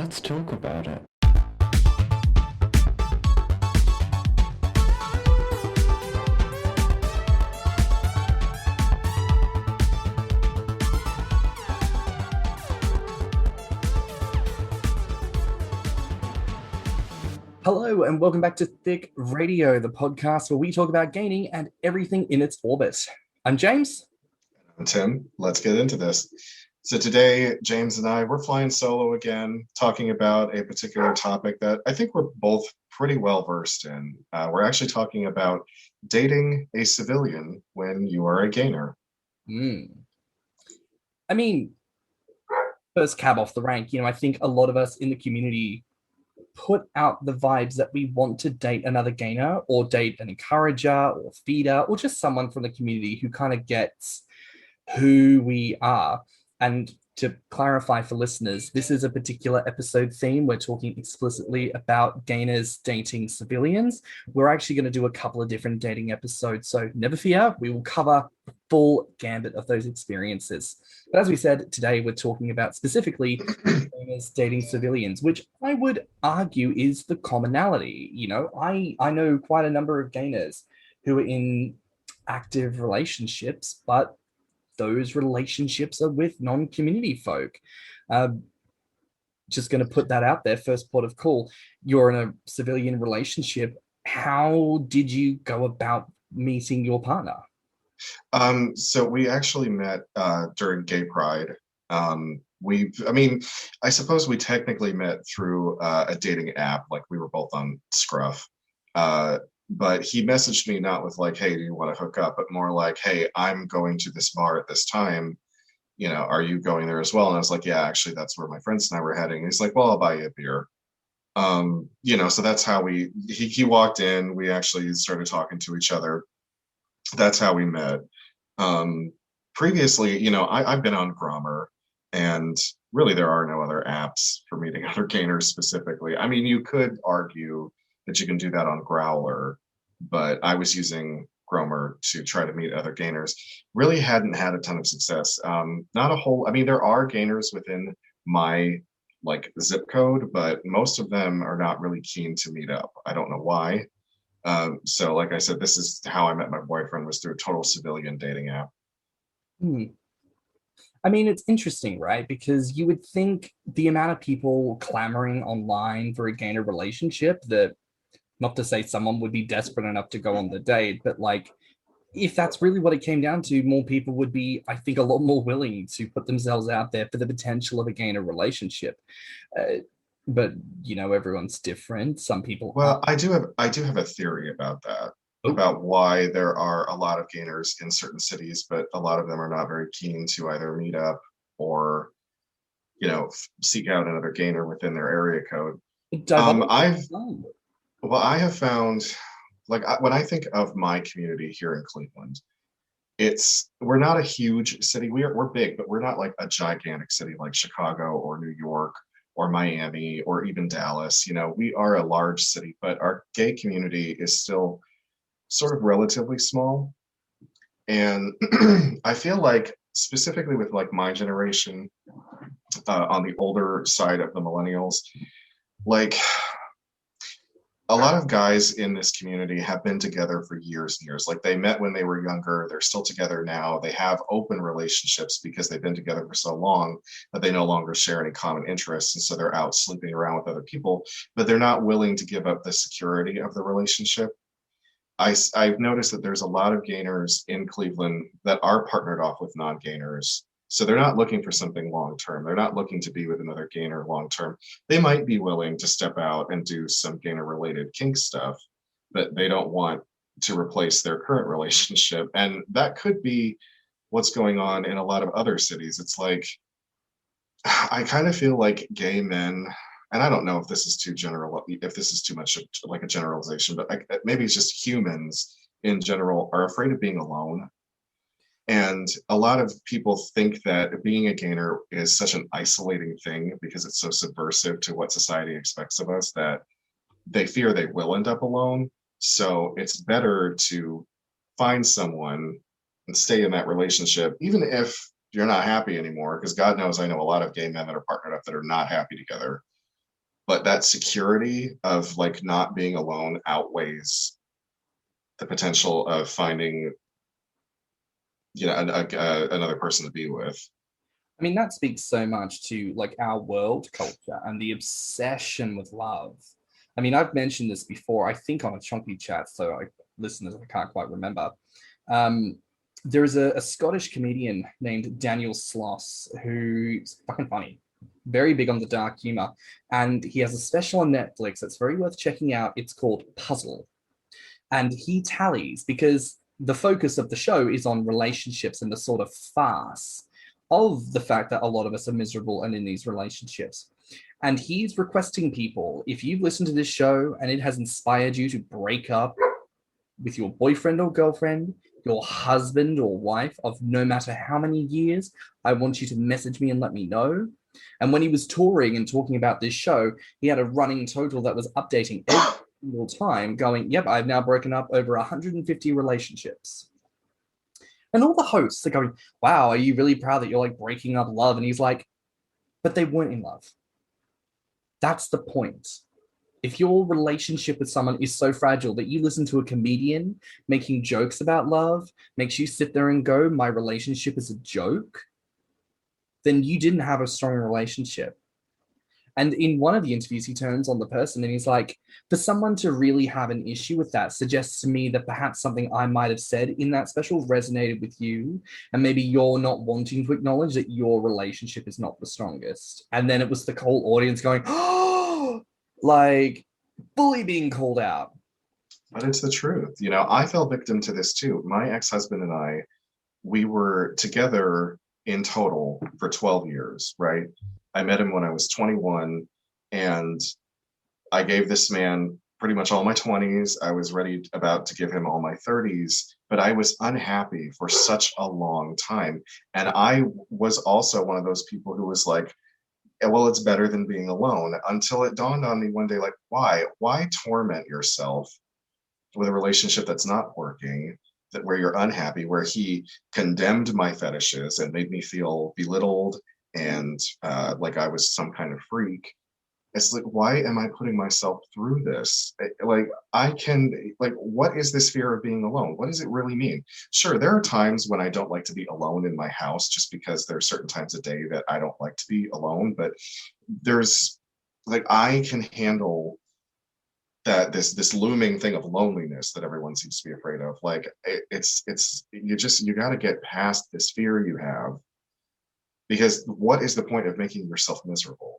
Let's talk about it. Hello, and welcome back to Thicc Radio, the podcast where we talk about gaining and everything in its orbit. I'm James. I'm Tim. Let's get into this. So today, James and I, we're flying solo again, talking about a particular topic that I think we're both pretty well versed in. We're actually talking about dating a civilian when you are a gainer. I mean, first cab off the rank, I think a lot of us in the community put out the vibes that we want to date another gainer or date an encourager or feeder or just someone from the community who kind of gets who we are. And to clarify for listeners, this is a particular episode theme. We're talking explicitly about gainers dating civilians. We're actually going to do a couple of different dating episodes, so never fear, we will cover the full gambit of those experiences. But as we said, today we're talking about specifically gainers dating civilians, which I would argue is the commonality. I know quite a number of gainers who are in active relationships, but those relationships are with non-community folk. Just going to put that out there. First port of call. You're in a civilian relationship. How did you go about meeting your partner? So we actually met during Gay Pride. I suppose we technically met through a dating app. Like we were both on Scruff. But he messaged me not with like, hey, do you want to hook up? But more like, hey, I'm going to this bar at this time. Are you going there as well? And I was like, yeah, actually, that's where my friends and I were heading. And he's like, well, I'll buy you a beer. So that's how he walked in. We actually started talking to each other. That's how we met. Previously, I've been on Grommr, and really there are no other apps for meeting other gainers specifically. I mean, you could argue that you can do that on Growler, but I was using Grommr to try to meet other gainers. Really hadn't had a ton of success. There are gainers within my zip code, but most of them are not really keen to meet up. I don't know why. So like I said, this is how I met my boyfriend, was through a total civilian dating app. I mean, it's interesting, right? Because you would think the amount of people clamoring online for a gainer relationship, that not to say someone would be desperate enough to go on the date, but if that's really what it came down to, more people would be, I think, a lot more willing to put themselves out there for the potential of a gainer relationship. But everyone's different. Some people. Well, I do have a theory about that. About why there are a lot of gainers in certain cities, but a lot of them are not very keen to either meet up or, seek out another gainer within their area code. I have found, when I think of my community here in Cleveland, we're not a huge city. We're big, but we're not like a gigantic city like Chicago or New York or Miami or even Dallas. We are a large city, but our gay community is still sort of relatively small. And I feel like specifically with my generation, on the older side of the millennials, a lot of guys in this community have been together for years and years. They met when they were younger. They're still together now. They have open relationships because they've been together for so long that they no longer share any common interests. And so they're out sleeping around with other people, but they're not willing to give up the security of the relationship. I've noticed that there's a lot of gainers in Cleveland that are partnered off with non-gainers. So they're not looking for something long-term. They're not looking to be with another gainer long-term. They might be willing to step out and do some gainer-related kink stuff, but they don't want to replace their current relationship. And that could be what's going on in a lot of other cities. It's I kind of feel like gay men, and I don't know if this is too general, if this is too much like a generalization, but maybe it's just humans in general are afraid of being alone. And a lot of people think that being a gainer is such an isolating thing because it's so subversive to what society expects of us that they fear they will end up alone. So it's better to find someone and stay in that relationship, even if you're not happy anymore, because God knows I know a lot of gay men that are partnered up that are not happy together. but that security of like not being alone outweighs the potential of finding, you know, another person to be with. I mean, that speaks so much to like our world culture and the obsession with love. I mean, I've mentioned this before, I think on a chunky chat, so listeners, I can't quite remember. There is a Scottish comedian named Daniel Sloss who's fucking funny, very big on the dark humor. And he has a special on Netflix that's very worth checking out. It's called Puzzle. And he tallies because the focus of the show is on relationships and the sort of farce of the fact that a lot of us are miserable and in these relationships. And he's requesting people, if you've listened to this show and it has inspired you to break up with your boyfriend or girlfriend, your husband or wife of no matter how many years, I want you to message me and let me know. And when he was touring and talking about this show, he had a running total that was updating every single time, going, yep, I've now broken up over 150 relationships. And all the hosts are going, wow, are you really proud that you're like breaking up love? And he's like, but they weren't in love. That's the point. If your relationship with someone is so fragile that you listen to a comedian making jokes about love, makes you sit there and go, my relationship is a joke, then you didn't have a strong relationship. And in one of the interviews, he turns on the person and he's like, for someone to really have an issue with that suggests to me that perhaps something I might have said in that special resonated with you. And maybe you're not wanting to acknowledge that your relationship is not the strongest. And then it was the whole audience going, oh, like fully being called out. But it's the truth. You know, I fell victim to this too. My ex-husband and I, we were together in total for 12 years, right? I met him when I was 21, and I gave this man pretty much all my 20s. I was ready about to give him all my 30s, but I was unhappy for such a long time. And I was also one of those people who was like, well, it's better than being alone, until it dawned on me one day, like, why torment yourself with a relationship that's not working, that where you're unhappy, where he condemned my fetishes and made me feel belittled and like I was some kind of freak. It's like, why am I putting myself through this? Like, what is this fear of being alone? What does it really mean? Sure, there are times when I don't like to be alone in my house, just because there are certain times a day that I don't like to be alone. But there's like, I can handle that this looming thing of loneliness that everyone seems to be afraid of. Like, it's you got to get past this fear you have, because what is the point of making yourself miserable?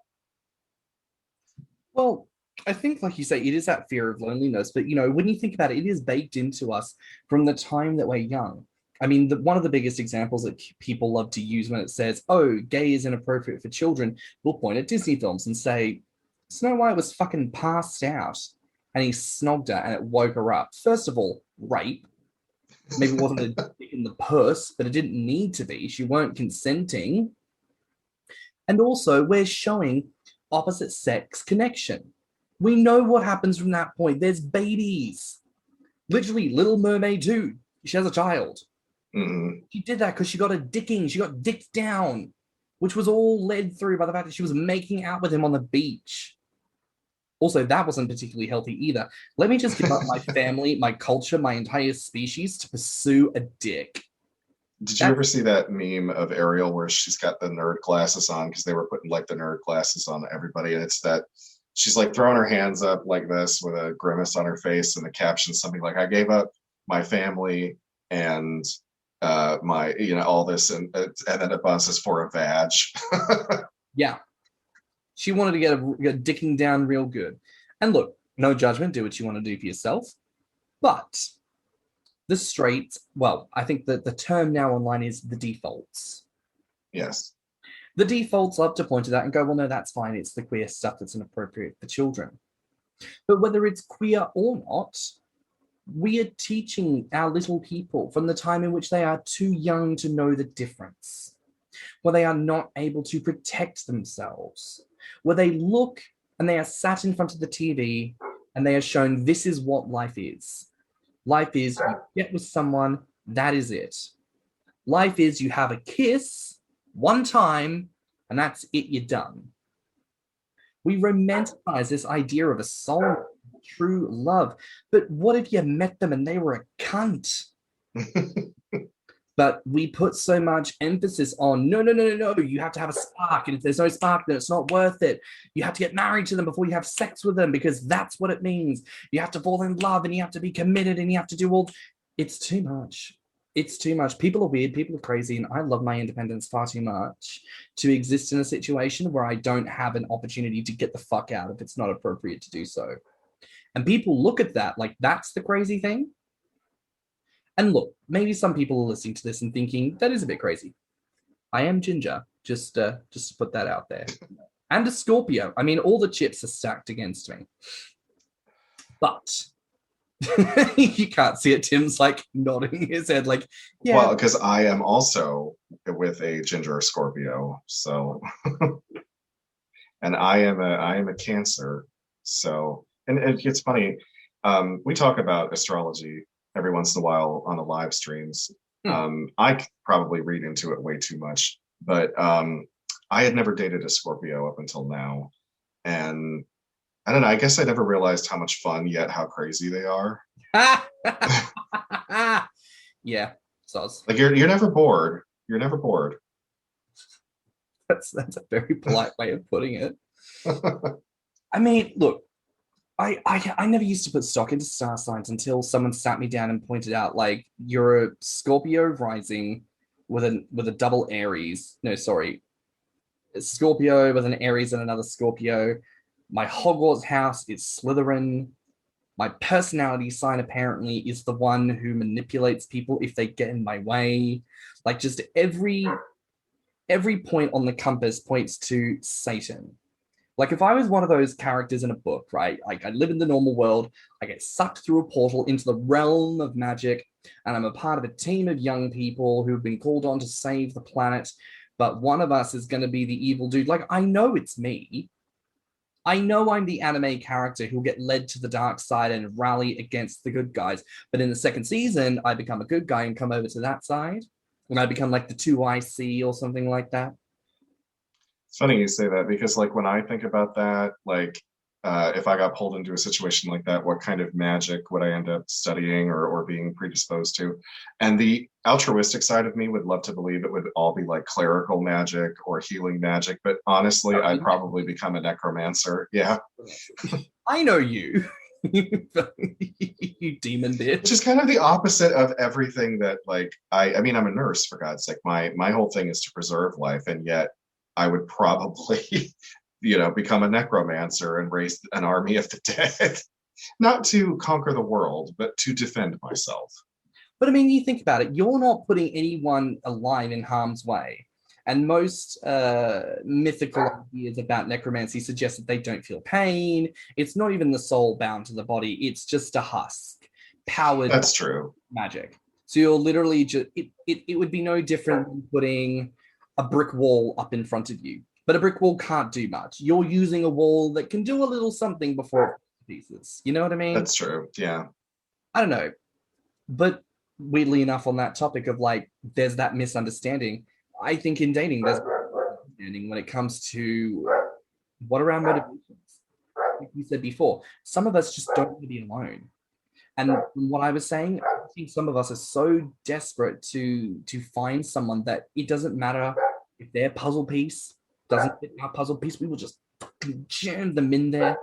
Well, I think, like you say, it is that fear of loneliness. But, you know, when you think about it, it is baked into us from the time that we're young. I mean, one of the biggest examples that people love to use when it says, oh, gay is inappropriate for children, we'll point at Disney films and say, Snow White was fucking passed out and he snogged her and it woke her up. First of all, rape. Maybe it wasn't a dick in the purse, but it didn't need to be. She weren't consenting. And also, we're showing opposite sex connection. We know what happens from that point. There's babies. Literally, Little Mermaid 2. She has a child. Mm-hmm. She did that because she got a dicking. She got dicked down, which was all led through by the fact that she was making out with him on the beach. Also, that wasn't particularly healthy either. Let me just give up my family, my culture, my entire species to pursue a dick. Did you ever see that meme of Ariel where she's got the nerd glasses on, because they were putting like the nerd glasses on everybody, and it's that she's like throwing her hands up like this with a grimace on her face, and the caption something like, I gave up my family and my, you know, all this, and then it buzzes for a vag. Yeah. She wanted to get a dicking down real good. And look, no judgment, do what you want to do for yourself. But the straight, well, I think that the term now online is the defaults. Yes. The defaults love to point to that and go, well, no, that's fine. It's the queer stuff that's inappropriate for children. But whether it's queer or not, we are teaching our little people from the time in which they are too young to know the difference, where they are not able to protect themselves, where they look and they are sat in front of the TV and they are shown this is what life is. Life is you get with someone, that is it. Life is you have a kiss one time and that's it, you're done. We romanticize this idea of a soul, true love. But what if you met them and they were a cunt? But we put so much emphasis on no, you have to have a spark, and if there's no spark, then it's not worth it. You have to get married to them before you have sex with them, because that's what it means. You have to fall in love, and you have to be committed, and you have to do all. It's too much. It's too much. People are weird, people are crazy, and I love my independence far too much to exist in a situation where I don't have an opportunity to get the fuck out if it's not appropriate to do so. And people look at that like that's the crazy thing. And look, maybe some people are listening to this and thinking, that is a bit crazy. I am ginger, just to put that out there. And a Scorpio. I mean, all the chips are stacked against me. But you can't see it. Tim's like nodding his head like, yeah. Well, because I am also with a ginger Scorpio. So, and I am a Cancer. So, and it's funny. We talk about astrology every once in a while on the live streams. I probably read into it way too much, but I had never dated a Scorpio up until now. And I don't know, I guess I never realized how much fun yet how crazy they are. Yeah, soz. Like you're never bored. You're never bored. That's a very polite way of putting it. I mean, look, I never used to put stock into star signs until someone sat me down and pointed out, like, you're a Scorpio rising with a double Aries. No, sorry. A Scorpio with an Aries and another Scorpio. My Hogwarts house is Slytherin. My personality sign apparently is the one who manipulates people if they get in my way. Like, just every point on the compass points to Satan. Like, if I was one of those characters in a book, right? Like, I live in the normal world, I get sucked through a portal into the realm of magic, and I'm a part of a team of young people who've been called on to save the planet, but one of us is going to be the evil dude. Like, I know it's me. I know I'm the anime character who'll get led to the dark side and rally against the good guys. But in the second season, I become a good guy and come over to that side, and I become like the 2IC or something like that. It's funny you say that, because like when I think about that, like if I got pulled into a situation like that, what kind of magic would I end up studying or being predisposed to? And the altruistic side of me would love to believe it would all be like clerical magic or healing magic, but honestly, I'd probably become a necromancer. Yeah. I know you. You demon bitch. Which is kind of the opposite of everything that, like, I mean, I'm a nurse, for God's sake. My whole thing is to preserve life, and yet I would probably, become a necromancer and raise an army of the dead. Not to conquer the world, but to defend myself. But I mean, you think about it, you're not putting anyone alive in harm's way. And most mythical ideas about necromancy suggest that they don't feel pain. It's not even the soul bound to the body. It's just a husk, powered. That's true. Magic. So you're literally just, it would be no different than putting a brick wall up in front of you. But a brick wall can't do much. You're using a wall that can do a little something before it pieces. You know what I mean? That's true, yeah. I don't know. But weirdly enough, on that topic of, like, there's that misunderstanding. I think in dating, there's misunderstanding when it comes to what are our motivations. Like you said before, some of us just don't want to be alone. And what I was saying, I think some of us are so desperate to find someone that it doesn't matter if their puzzle piece doesn't fit our puzzle piece, we will just fucking jam them in there.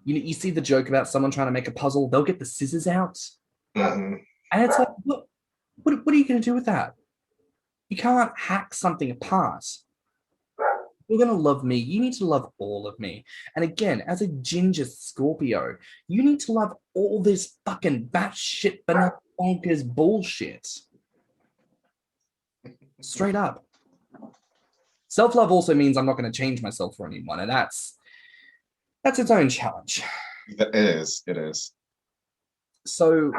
You see the joke about someone trying to make a puzzle, they'll get the scissors out. Mm-hmm. And it's like, what are you going to do with that? You can't hack something apart. You're going to love me. You need to love all of me. And again, as a ginger Scorpio, you need to love all this fucking batshit banana bonkers bullshit. Straight up. Self-love also means I'm not going to change myself for anyone. And that's its own challenge. It is. So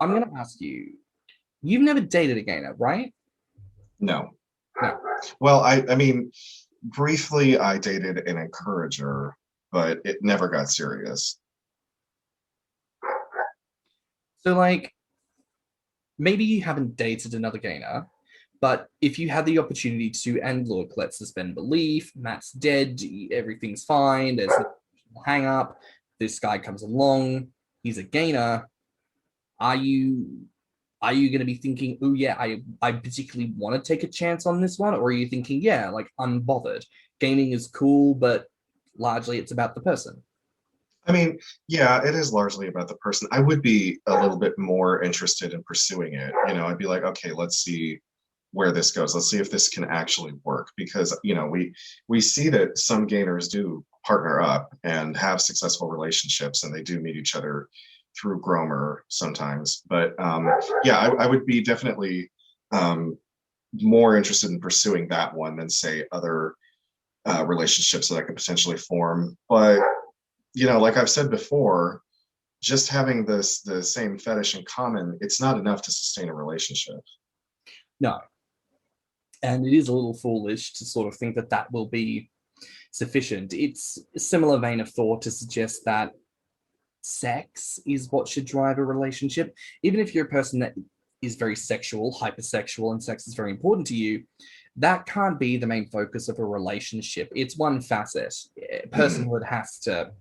I'm going to ask you, you've never dated a gainer, right? No. Well, I mean, briefly I dated an encourager, but it never got serious. So, like, maybe you haven't dated another gainer, But if you had the opportunity to, and look, let's suspend belief, Matt's dead, everything's fine, there's no hang up, this guy comes along, he's a gainer, are you going to be thinking, oh yeah, I particularly want to take a chance on this one? Or are you thinking, yeah, like unbothered, gaming is cool, but largely it's about the person? I mean, yeah, it is largely about the person. I would be a little bit more interested in pursuing it. I'd be like, okay, let's see where this goes. Let's see if this can actually work, because we see that some gainers do partner up and have successful relationships, and they do meet each other through Grommr sometimes. But yeah, I would be definitely more interested in pursuing that one than, say, other relationships that I could potentially form. But like I've said before, just having the same fetish in common, it's not enough to sustain a relationship. No. And it is a little foolish to sort of think that that will be sufficient. It's a similar vein of thought to suggest that sex is what should drive a relationship. Even if you're a person that is very sexual, hypersexual, and sex is very important to you, that can't be the main focus of a relationship. It's one facet. Personhood has to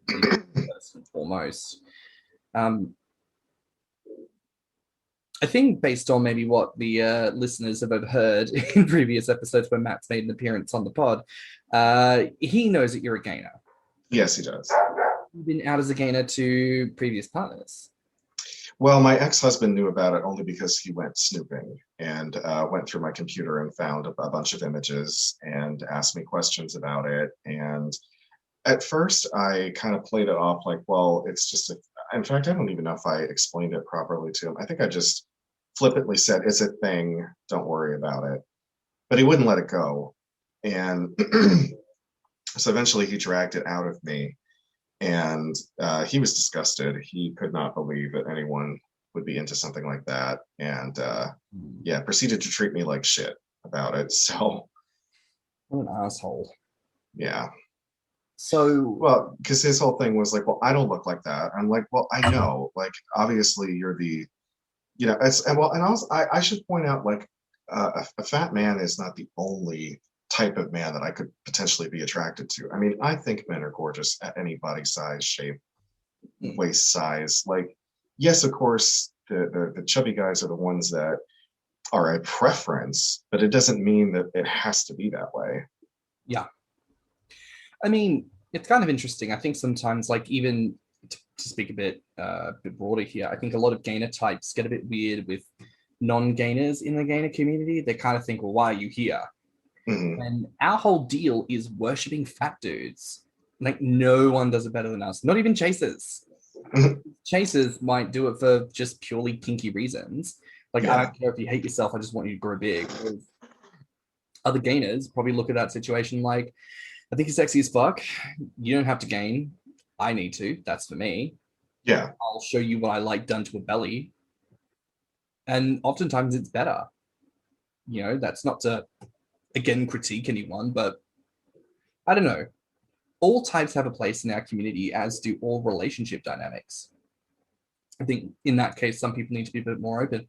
be first and foremost. I think based on maybe what the listeners have overheard in previous episodes when Matt's made an appearance on the pod, he knows that you're a gainer. Yes, he does. You've been out as a gainer to previous partners. Well, my ex-husband knew about it only because he went snooping and went through my computer and found a bunch of images and asked me questions about it. And at first, I kind of played it off like, well, it's just in fact, I don't even know if I explained it properly to him. I think I just flippantly said, it's a thing, don't worry about it. But he wouldn't let it go. And so eventually he dragged it out of me. And he was disgusted. He could not believe that anyone would be into something like that. And yeah, proceeded to treat me like shit about it. So. What an asshole. Yeah. So. Well, because his whole thing was like, well, I don't look like that. I'm like, well, I know. Like, obviously you're the, and also, I should point out, like, a fat man is not the only type of man that I could potentially be attracted to. I mean, I think men are gorgeous at any body size, shape, waist size. Like, yes, of course, the chubby guys are the ones that are a preference, but it doesn't mean that it has to be that way. Yeah. I mean, it's kind of interesting. I think sometimes, like, even to speak a bit broader here, I think a lot of gainer types get a bit weird with non-gainers in the gainer community. They kind of think, well, why are you here? Mm-hmm. And our whole deal is worshipping fat dudes. Like, no one does it better than us. Not even chasers. Chasers might do it for just purely kinky reasons. Like, yeah. I don't care if you hate yourself, I just want you to grow big. Other gainers probably look at that situation like, I think you're sexy as fuck. You don't have to gain. I need to. That's for me. Yeah. I'll show you what I like done to a belly. And oftentimes it's better. That's not to, again, critique anyone, but I don't know. All types have a place in our community, as do all relationship dynamics. I think in that case, some people need to be a bit more open.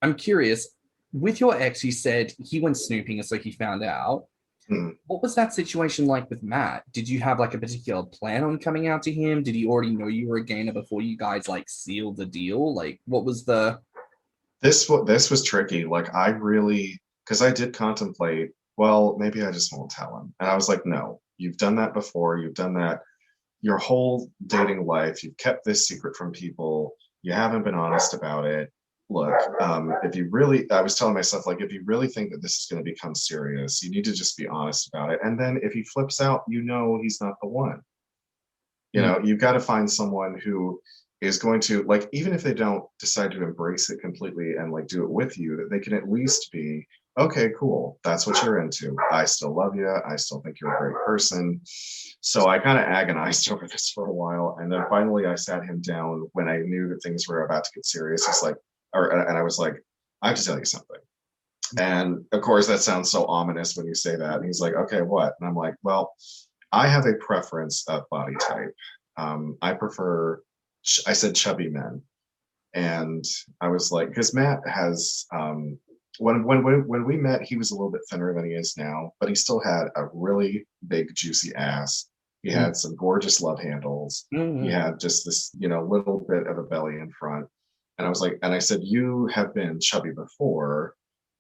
I'm curious, with your ex, you said he went snooping, so he found out. What was that situation like with Matt? Did you have like a particular plan on coming out to him? Did he already know you were a gainer before you guys like sealed the deal? Like, what was the... This was tricky. Like, I really, because I did contemplate, well, maybe I just won't tell him. And I was like, no, you've done that before. You've done that your whole dating life. You've kept this secret from people. You haven't been honest about it. Look, if you really, I was telling myself, like, if you really think that this is going to become serious, you need to just be honest about it. And then if he flips out, he's not the one. You've got to find someone who is going to, like, even if they don't decide to embrace it completely and like do it with you, that they can at least be, okay, cool, that's what you're into. I still love you. I still think you're a great person. So I kind of agonized over this for a while. And then finally I sat him down when I knew that things were about to get serious. It's like, and I was like, I have to tell you something. And of course, that sounds so ominous when you say that. And he's like, okay, what? And I'm like, well, I have a preference of body type. I prefer, I said chubby men. And I was like, because Matt has when we met, he was a little bit thinner than he is now, but he still had a really big, juicy ass. He Mm. had some gorgeous love handles. He Mhm. had just this, little bit of a belly in front. And I was like, and I said, you have been chubby before,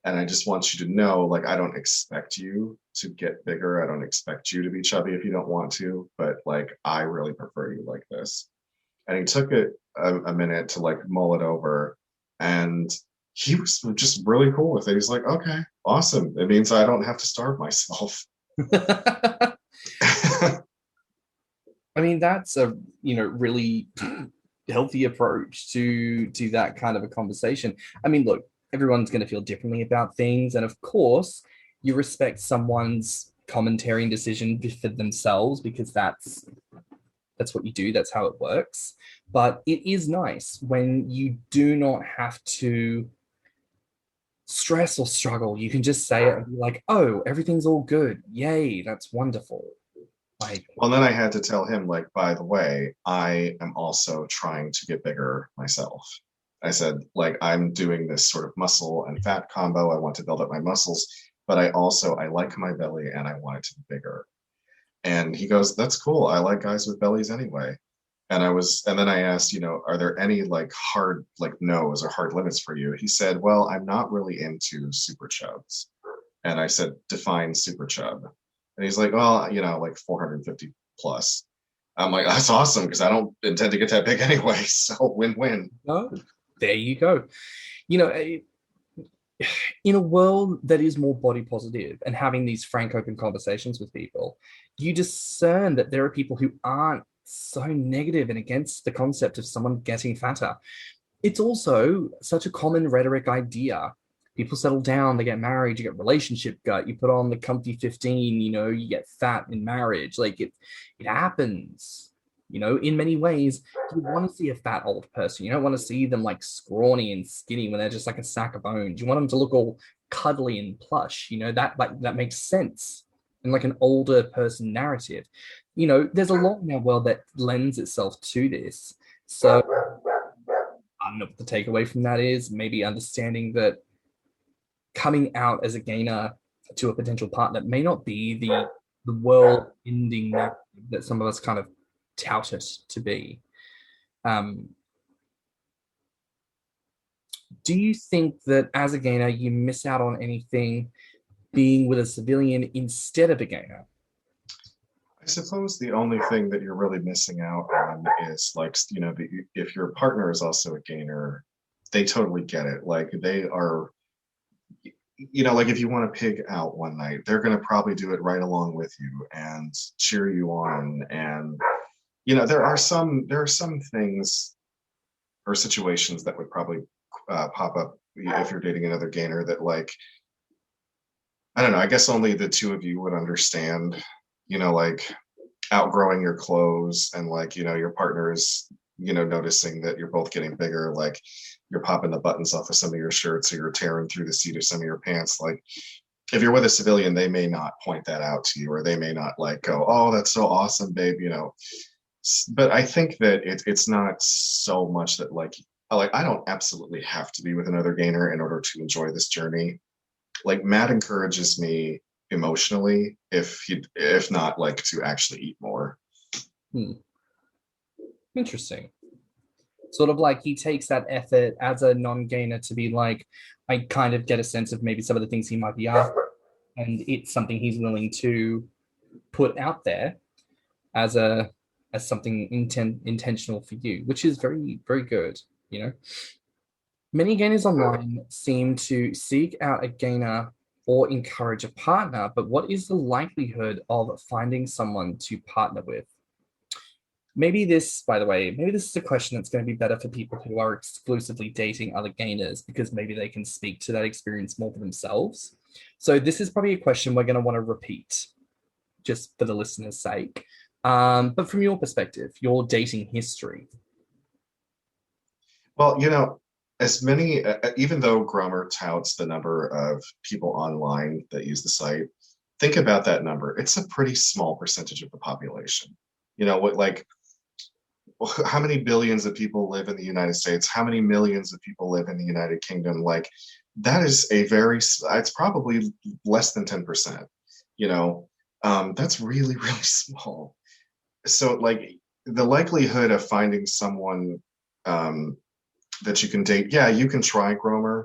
and I just want you to know, like, I don't expect you to get bigger. I don't expect you to be chubby if you don't want to, but like, I really prefer you like this. And he took it a minute to like mull it over, and he was just really cool with it. He's like, okay, awesome. It means I don't have to starve myself. I mean, that's a really healthy approach to that kind of a conversation. I mean, look, everyone's going to feel differently about things, and of course, you respect someone's commentary and decision for themselves because that's what you do. That's how it works. But it is nice when you do not have to stress or struggle. You can just say it and be like, "Oh, everything's all good. Yay, that's wonderful." Like, Well, then I had to tell him, like, by the way, I am also trying to get bigger myself. I said, like, I'm doing this sort of muscle and fat combo. I want to build up my muscles, but I like my belly and I want it to be bigger. And he goes, that's cool. I like guys with bellies anyway. And then I asked, are there any like hard, like no's or hard limits for you? He said, well, I'm not really into super chubs. And I said, define super chub. And he's like, well, like 450 plus. I'm like, that's awesome because I don't intend to get that big anyway. So win-win. oh, there you go. You know, in a world that is more body positive and having these frank, open conversations with people, you discern that there are people who aren't so negative and against the concept of someone getting fatter. It's also such a common rhetoric idea. People settle down, they get married, you get relationship gut, you put on the comfy 15, you get fat in marriage. Like it happens, in many ways. You want to see a fat old person. You don't want to see them like scrawny and skinny when they're just like a sack of bones. You want them to look all cuddly and plush, that makes sense in like an older person narrative. There's a lot in our world that lends itself to this. So I don't know what the takeaway from that is. Maybe understanding that coming out as a gainer to a potential partner may not be the world ending that some of us kind of tout it to be. Do you think that as a gainer you miss out on anything being with a civilian instead of a gainer? I suppose the only thing that you're really missing out on is like, if your partner is also a gainer, they totally get it. Like they are, like if you want to pig out one night, they're going to probably do it right along with you and cheer you on. And, there are some things or situations that would probably pop up if you're dating another gainer that like, I don't know, I guess only the two of you would understand, like outgrowing your clothes and like, your partner's, noticing that you're both getting bigger, like you're popping the buttons off of some of your shirts or you're tearing through the seat of some of your pants. Like if you're with a civilian, they may not point that out to you, or they may not like go, oh, that's so awesome, babe, But I think that it's not so much that like I don't absolutely have to be with another gainer in order to enjoy this journey. Like Matt encourages me emotionally, if not like to actually eat more. Interesting. Sort of like he takes that effort as a non-gainer to be like, I kind of get a sense of maybe some of the things he might be after, and it's something he's willing to put out there as something intentional for you, which is very, very good. Many gainers online seem to seek out a gainer or encourage a partner, but what is the likelihood of finding someone to partner with? Maybe this, by the way, maybe this is a question that's going to be better for people who are exclusively dating other gainers, because maybe they can speak to that experience more for themselves. So this is probably a question we're going to want to repeat just for the listener's sake. But from your perspective, your dating history. Well, as many, even though Grommr touts the number of people online that use the site, think about that number. It's a pretty small percentage of the population. How many billions of people live in the United States? How many millions of people live in the United Kingdom? Like that is it's probably less than 10%, you know. That's really, really small. So like the likelihood of finding someone um, that you can date, yeah, you can try Grommr,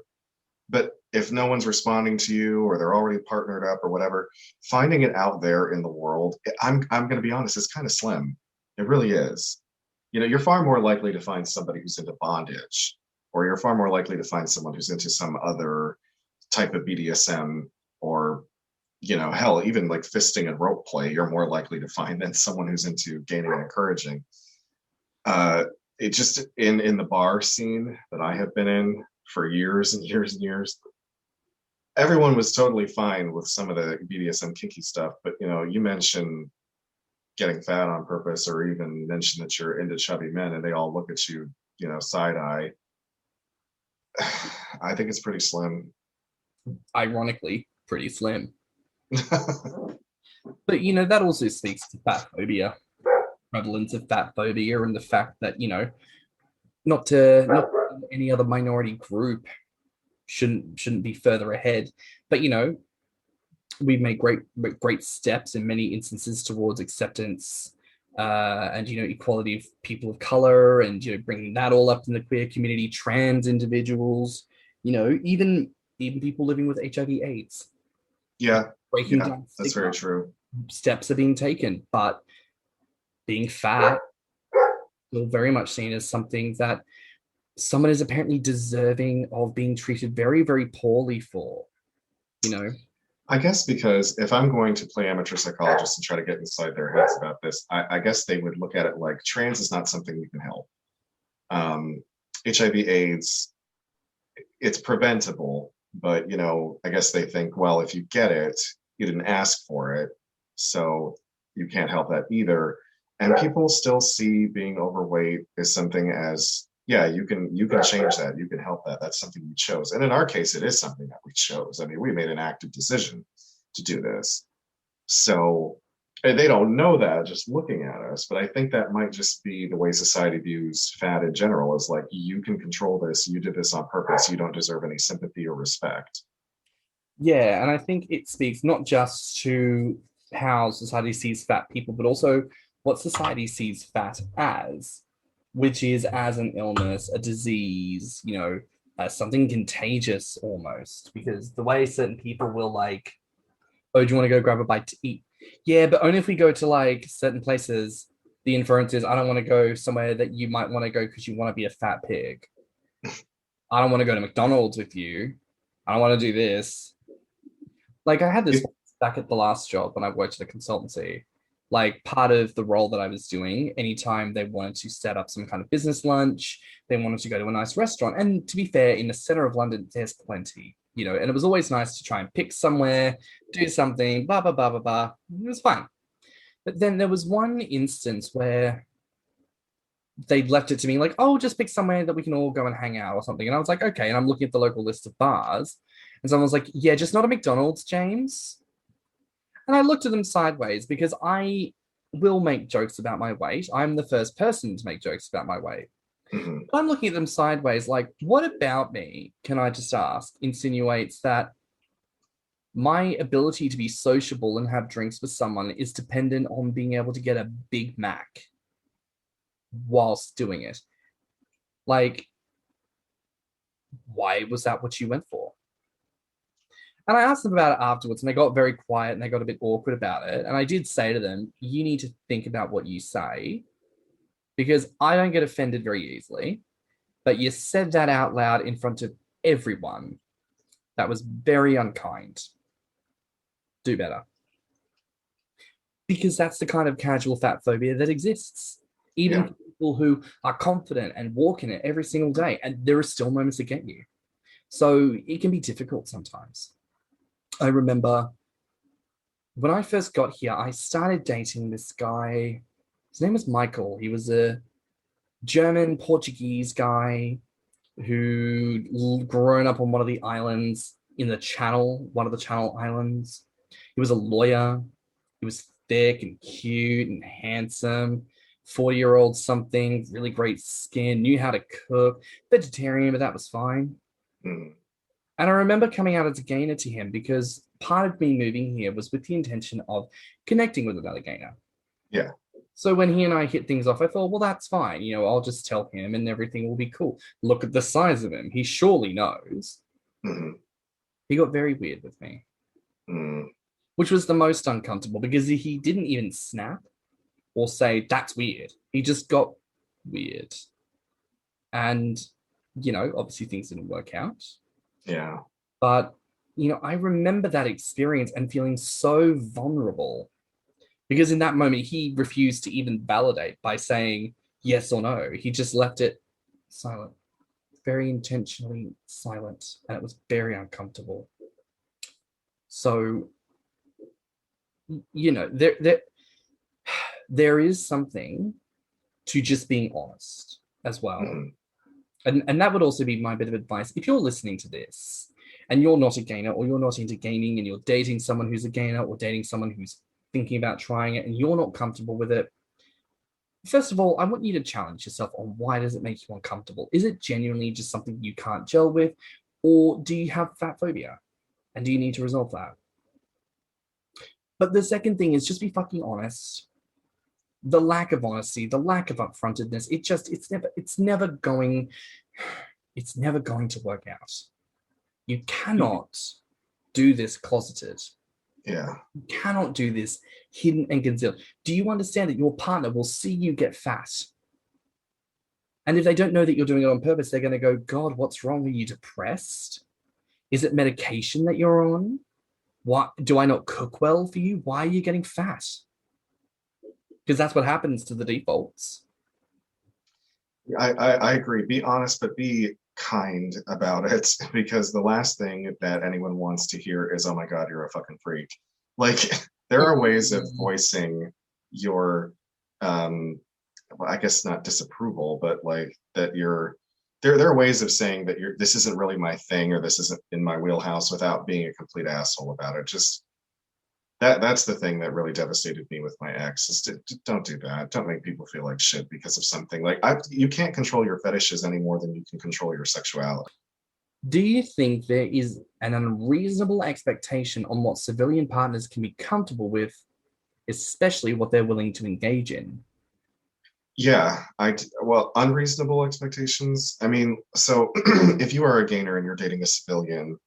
but if no one's responding to you or they're already partnered up or whatever, finding it out there in the world, I'm going to be honest, it's kind of slim. It really is. You know, you're far more likely to find somebody who's into bondage, or you're far more likely to find someone who's into some other type of BDSM, or, you know, hell, even like fisting and rope play, you're more likely to find than someone who's into gaining and encouraging. It just in the bar scene that I have been in for years and years and years, everyone was totally fine with some of the BDSM kinky stuff. But you know, you mention getting fat on purpose, or even mention that you're into chubby men, and they all look at you, you know, side eye. I think it's pretty slim. Ironically, pretty slim. But you know, that also speaks to fat phobia, prevalence of fat phobia, and the fact that, you know, not any other minority group shouldn't be further ahead. But you know, we've made great steps in many instances towards acceptance, and you know, equality of people of color, and you know, bringing that all up in the queer community, trans individuals, you know, even people living with HIV/AIDS. Yeah, Breaking down that's stigma. very true. Steps are being taken, but being fat still very much seen as something that someone is apparently deserving of being treated very, very poorly for, you know. I guess because if I'm going to play amateur psychologist and try to get inside their heads about this, I guess they would look at it like trans is not something you can help. HIV/AIDS, it's preventable, but you know, I guess they think, well, if you get it, you didn't ask for it, so you can't help that either. And people still see being overweight as something as, yeah, you can change that, you can help that. That's something you chose. And in our case, it is something that we chose. I mean, we made an active decision to do this. So and they don't know that just looking at us, but I think that might just be the way society views fat in general, is like, you can control this, you did this on purpose, you don't deserve any sympathy or respect. Yeah, and I think it speaks not just to how society sees fat people, but also what society sees fat as, which is as an illness, a disease, you know, as something contagious almost. Because the way certain people will like, oh, do you want to go grab a bite to eat? Yeah, but only if we go to like certain places. The inference is, I don't want to go somewhere that you might want to go because you want to be a fat pig. I don't want to go to McDonald's with you. I don't want to do this. Like I had this back at the last job when I worked at a consultancy. Like part of the role that I was doing, anytime they wanted to set up some kind of business lunch, they wanted to go to a nice restaurant. And to be fair, in the center of London, there's plenty, you know, and it was always nice to try and pick somewhere, do something, blah, blah, blah, blah, blah. It was fine. But then there was one instance where they left it to me like, oh, just pick somewhere that we can all go and hang out or something. And I was like, okay. And I'm looking at the local list of bars. And someone was like, yeah, just not a McDonald's, James. And I looked at them sideways because I will make jokes about my weight. I'm the first person to make jokes about my weight. Mm-hmm. But I'm looking at them sideways like, what about me, can I just ask, insinuates that my ability to be sociable and have drinks with someone is dependent on being able to get a Big Mac whilst doing it. Like, why was that what you went for? And I asked them about it afterwards, and they got very quiet and they got a bit awkward about it. And I did say to them, you need to think about what you say, because I don't get offended very easily, but you said that out loud in front of everyone. That was very unkind. Do better. Because that's the kind of casual fat phobia that exists. Even people who are confident and walk in it every single day, and there are still moments that get you. So it can be difficult sometimes. I remember when I first got here, I started dating this guy. His name was Michael. He was a German Portuguese guy who grown up on one of the islands in the Channel, one of the Channel Islands. He was a lawyer. He was thick and cute and handsome, 40-year-old something, really great skin, knew how to cook, vegetarian, but that was fine. Mm-hmm. And I remember coming out as a gainer to him because part of me moving here was with the intention of connecting with another gainer. Yeah. So when he and I hit things off, I thought, well, that's fine. You know, I'll just tell him and everything will be cool. Look at the size of him. He surely knows. Mm-hmm. He got very weird with me, which was the most uncomfortable because he didn't even snap or say, that's weird. He just got weird. And, you know, obviously things didn't work out. Yeah. But, you know, I remember that experience and feeling so vulnerable because in that moment, he refused to even validate by saying yes or no. He just left it silent, very intentionally silent. And it was very uncomfortable. So, you know, there is something to just being honest as well. Mm-hmm. And that would also be my bit of advice. If you're listening to this and you're not a gainer or you're not into gaining and you're dating someone who's a gainer or dating someone who's thinking about trying it and you're not comfortable with it, first of all, I want you to challenge yourself on why does it make you uncomfortable? Is it genuinely just something you can't gel with? Or do you have fat phobia? And do you need to resolve that? But the second thing is just be fucking honest. The lack of honesty, the lack of upfrontedness, it's never going to work out. You cannot do this closeted. Yeah. You cannot do this hidden and concealed. Do you understand that your partner will see you get fat? And if they don't know that you're doing it on purpose, they're going to go, God, what's wrong? Are you depressed? Is it medication that you're on? What, do I not cook well for you? Why are you getting fat? Because that's what happens to the defaults. I agree. Be honest, but be kind about it, because the last thing that anyone wants to hear is, oh my God, you're a fucking freak. Like, there are ways of voicing your, well, I guess not disapproval, but like that you're, there are ways of saying that this isn't really my thing or this isn't in my wheelhouse without being a complete asshole about it. Just that's the thing that really devastated me with my ex is don't do that. Don't make people feel like shit because of something. Like, you can't control your fetishes any more than you can control your sexuality. Do you think there is an unreasonable expectation on what civilian partners can be comfortable with, especially what they're willing to engage in? Yeah, well, unreasonable expectations. I mean, so if you are a gainer and you're dating a civilian,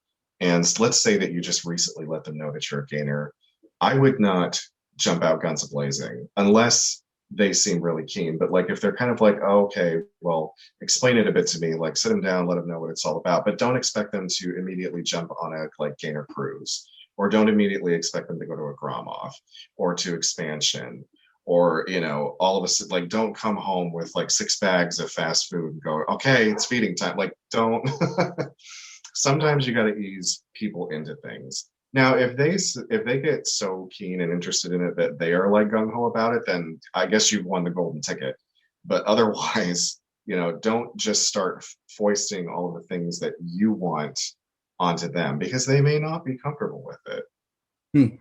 and let's say that you just recently let them know that you're a gainer, I would not jump out guns a-blazing unless they seem really keen. But like, if they're kind of like, oh, okay, well, explain it a bit to me, like sit them down, let them know what it's all about, but don't expect them to immediately jump on a like gainer cruise, or don't immediately expect them to go to a Grommr or to expansion, or, you know, all of a sudden, like, don't come home with like 6 bags of fast food and go, okay, it's feeding time. Like, don't. Sometimes you got to ease people into things. Now, if they get so keen and interested in it that they are like gung-ho about it, then I guess you've won the golden ticket. But otherwise, you know, don't just start foisting all of the things that you want onto them, because they may not be comfortable with it.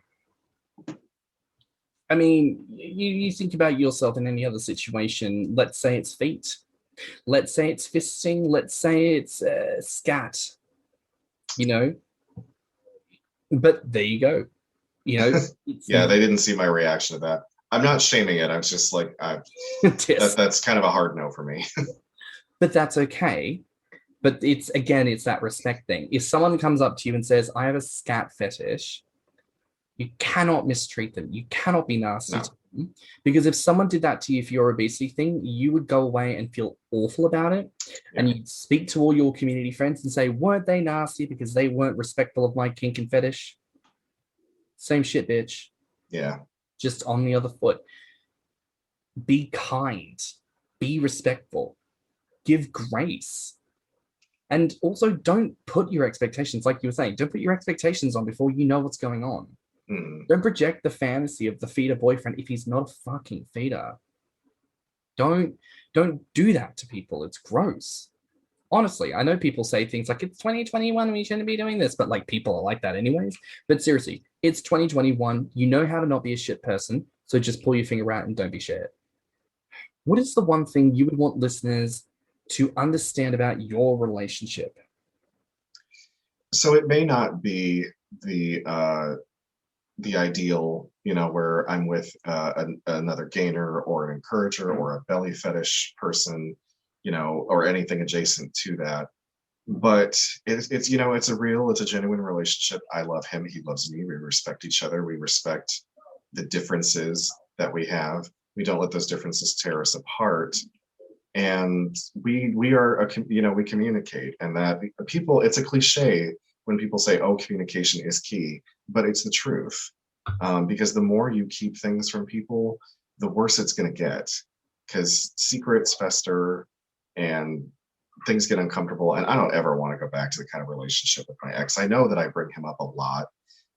I mean, you think about yourself in any other situation. Let's say it's feet. Let's say it's fisting. Let's say it's scat. You know? But there you go. You know? Yeah, they didn't see my reaction to that. I'm not shaming it. I'm just like, that's kind of a hard no for me. But that's okay. But it's that respect thing. If someone comes up to you and says, I have a scat fetish, you cannot mistreat them. You cannot be nasty to them. Because if someone did that to you for your obesity thing, you would go away and feel awful about it. Yeah. And you'd speak to all your community friends and say, weren't they nasty because they weren't respectful of my kink and fetish? Same shit, bitch. Yeah. Just on the other foot. Be kind. Be respectful. Give grace. And also don't put your expectations, like you were saying, don't put your expectations on before you know what's going on. Don't project the fantasy of the feeder boyfriend if he's not a fucking feeder. Don't do that to people. It's gross. Honestly, I know people say things like, it's 2021, we shouldn't be doing this, but like, people are like that anyways. But seriously, it's 2021. You know how to not be a shit person, so just pull your finger out and don't be shit. What is the one thing you would want listeners to understand about your relationship? So it may not be the ideal, where I'm with another gainer or an encourager or a belly fetish person, or anything adjacent to that. But it's a genuine relationship. I love him, he loves me. We respect each other. We respect the differences that we have. We don't let those differences tear us apart. And we are we communicate, and that people, it's a cliche when people say, oh, communication is key, but it's the truth. Because the more you keep things from people, the worse it's going to get, because secrets fester and things get uncomfortable. And I don't ever want to go back to the kind of relationship with my ex. I know that I bring him up a lot,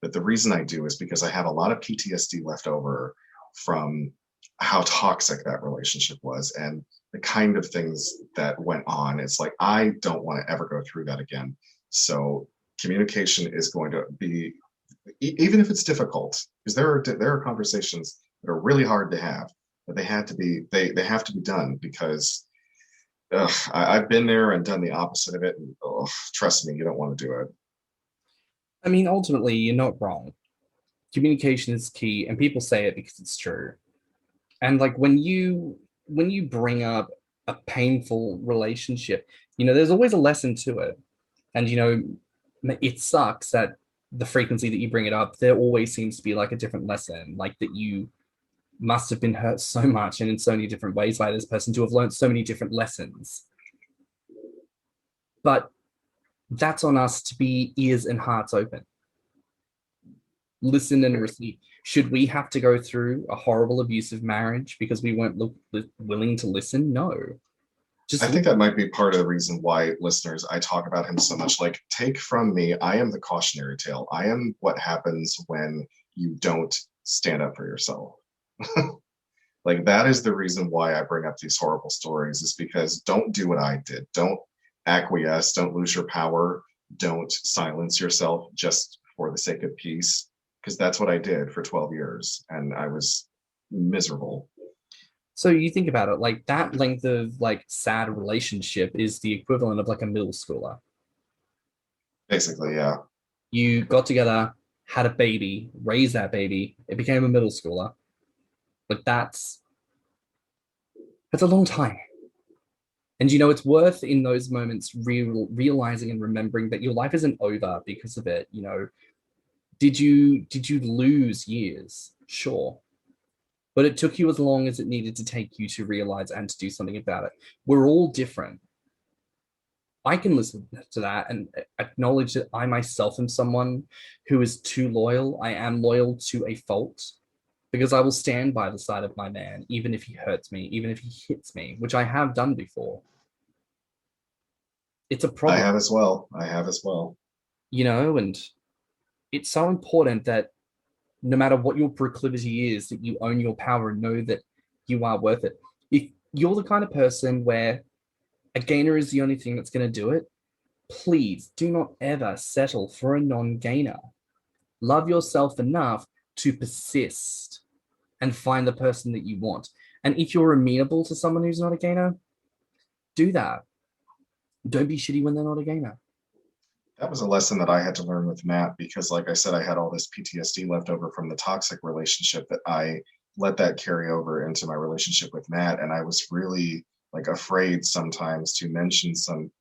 but the reason I do is because I have a lot of PTSD left over from how toxic that relationship was and the kind of things that went on. It's like, I don't want to ever go through that again. So communication is going to be, even if it's difficult, because there are conversations that are really hard to have, but they have to be done, because I've been there and done the opposite of it, and trust me, you don't want to do it. I mean, ultimately, you're not wrong. Communication is key, and people say it because it's true. And like when you bring up a painful relationship, there's always a lesson to it. And it sucks that the frequency that you bring it up, there always seems to be like a different lesson, like that you must have been hurt so much and in so many different ways by this person to have learned so many different lessons. But that's on us to be ears and hearts open. Listen and receive. Should we have to go through a horrible abusive marriage because we weren't willing to listen? No. I think that might be part of the reason why, listeners, I talk about him so much. Like, take from me, I am the cautionary tale. I am what happens when you don't stand up for yourself. Like, that is the reason why I bring up these horrible stories, is because don't do what I did. Don't acquiesce. Don't lose your power. Don't silence yourself just for the sake of peace, because that's what I did for 12 years, and I was miserable. So you think about it, like that length of like sad relationship is the equivalent of like a middle schooler. Basically, yeah. You got together, had a baby, raised that baby, it became a middle schooler. Like that's a long time. And it's worth in those moments realizing and remembering that your life isn't over because of it. Did you lose years? Sure. But it took you as long as it needed to take you to realize and to do something about it. We're all different. I can listen to that and acknowledge that I myself am someone who is too loyal. I am loyal to a fault, because I will stand by the side of my man, even if he hurts me, even if he hits me, which I have done before. It's a problem. I have as well. And it's so important that no matter what your proclivity is, that you own your power and know that you are worth it. If you're the kind of person where a gainer is the only thing that's going to do it, please do not ever settle for a non-gainer. Love yourself enough to persist and find the person that you want. And if you're amenable to someone who's not a gainer, do that. Don't be shitty when they're not a gainer. That was a lesson that I had to learn with Matt, because, like I said, I had all this PTSD left over from the toxic relationship, that I let that carry over into my relationship with Matt. And I was really like afraid sometimes to mention some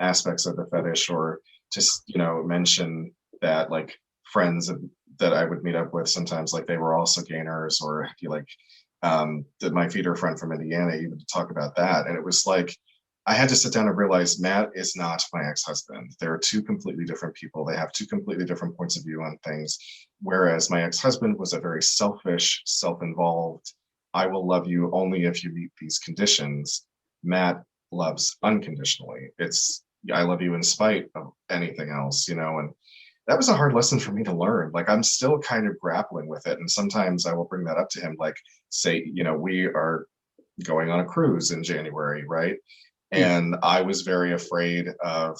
aspects of the fetish, or just, mention that, like, friends that I would meet up with sometimes, like, they were also gainers, or my feeder friend from Indiana, even to talk about that. And it was like, I had to sit down and realize Matt is not my ex-husband. They're two completely different people. They have two completely different points of view on things. Whereas my ex-husband was a very selfish, self-involved, I will love you only if you meet these conditions. Matt loves unconditionally. It's, I love you in spite of anything else, and that was a hard lesson for me to learn. Like, I'm still kind of grappling with it. And sometimes I will bring that up to him, like, say, we are going on a cruise in January, right? And I was very afraid of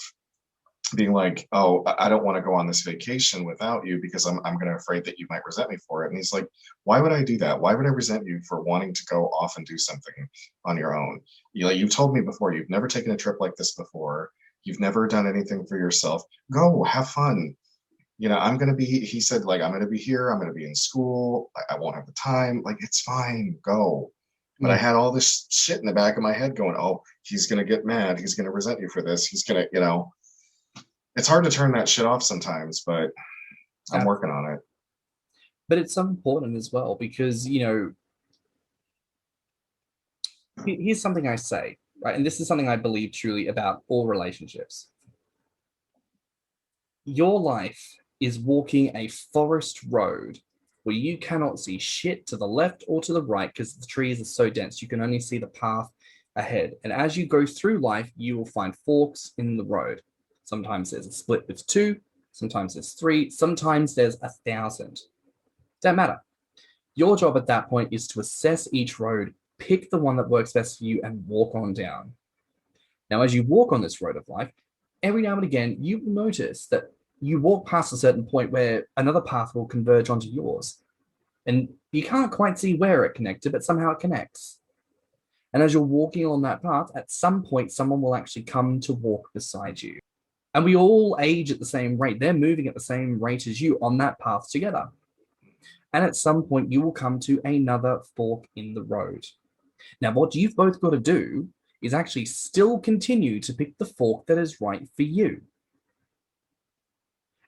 being like, oh, I don't want to go on this vacation without you, because I'm going to afraid that you might resent me for it. And he's like, why would I do that? Why would I resent you for wanting to go off and do something on your own? You've told me before, you've never taken a trip like this before. You've never done anything for yourself. Go have fun. I'm going to be, he said, like, I'm going to be here. I'm going to be in school. I won't have the time. Like, it's fine. Go. But I had all this shit in the back of my head going, oh, he's going to get mad. He's going to resent you for this. He's going to, it's hard to turn that shit off sometimes, but I'm working on it. But it's so important as well because, here's something I say, right? And this is something I believe truly about all relationships. Your life is walking a forest road where you cannot see shit to the left or to the right because the trees are so dense. You can only see the path ahead. And as you go through life, you will find forks in the road. Sometimes there's a split with 2, sometimes there's 3, sometimes there's 1,000. Don't matter. Your job at that point is to assess each road, pick the one that works best for you, and walk on down. Now, as you walk on this road of life, every now and again, you will notice that you walk past a certain point where another path will converge onto yours. And you can't quite see where it connected, but somehow it connects. And as you're walking on that path, at some point, someone will actually come to walk beside you. And we all age at the same rate. They're moving at the same rate as you on that path together. And at some point, you will come to another fork in the road. Now, what you've both got to do is actually still continue to pick the fork that is right for you.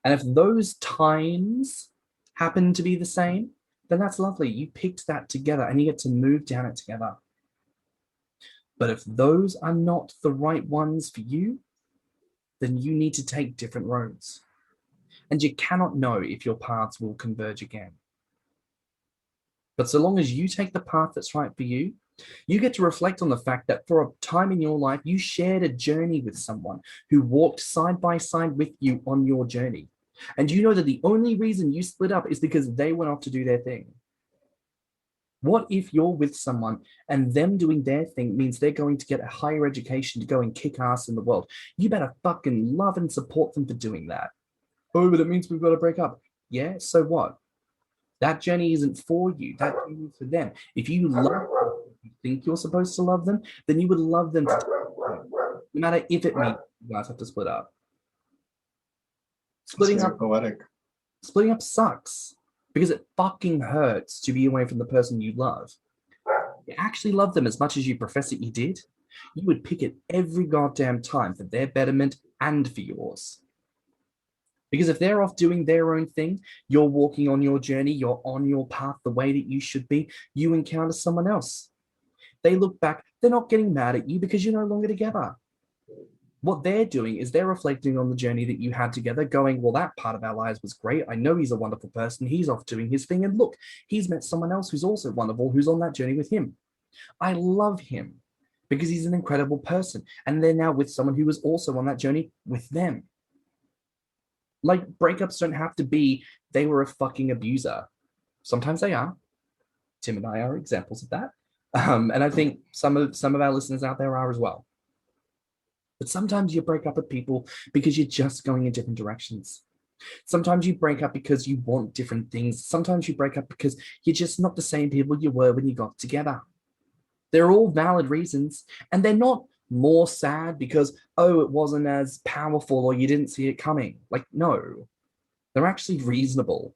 And if those times happen to be the same, then that's lovely. You picked that together and you get to move down it together. But if those are not the right ones for you, then you need to take different roads. And you cannot know if your paths will converge again. But so long as you take the path that's right for you, you get to reflect on the fact that for a time in your life, you shared a journey with someone who walked side by side with you on your journey. And you know that the only reason you split up is because they went off to do their thing. What if you're with someone and them doing their thing means they're going to get a higher education to go and kick ass in the world? You better fucking love and support them for doing that. Oh, but it means we've got to break up. Yeah, so what? That journey isn't for you. That journey is for them. If you love them, you think you're supposed to love them, then you would love them no matter if it means you guys have to split up. Splitting up sucks because it fucking hurts to be away from the person you love. You actually love them as much as you profess that you did. You would pick it every goddamn time for their betterment and for yours. Because if they're off doing their own thing, you're walking on your journey, you're on your path the way that you should be, you encounter someone else. They look back, they're not getting mad at you because you're no longer together. What they're doing is they're reflecting on the journey that you had together, going, well, that part of our lives was great. I know he's a wonderful person. He's off doing his thing. And look, he's met someone else who's also wonderful, who's on that journey with him. I love him because he's an incredible person. And they're now with someone who was also on that journey with them. Like, breakups don't have to be, they were a fucking abuser. Sometimes they are. Tim and I are examples of that. And I think some of our listeners out there are as well. But sometimes you break up with people because you're just going in different directions. Sometimes you break up because you want different things. Sometimes you break up because you're just not the same people you were when you got together. They're all valid reasons, and they're not more sad because, oh, it wasn't as powerful or you didn't see it coming. Like, no, they're actually reasonable.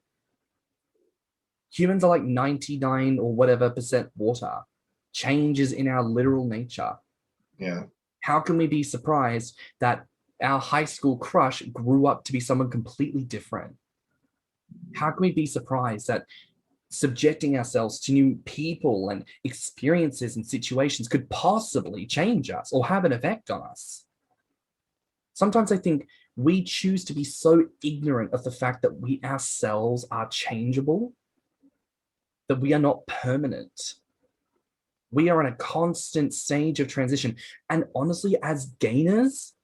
Humans are like 99 or whatever % water. Changes in our literal nature. Yeah. How can we be surprised that our high school crush grew up to be someone completely different? How can we be surprised that subjecting ourselves to new people and experiences and situations could possibly change us or have an effect on us? Sometimes I think we choose to be so ignorant of the fact that we ourselves are changeable, that we are not permanent. We are in a constant stage of transition. And honestly, as gainers,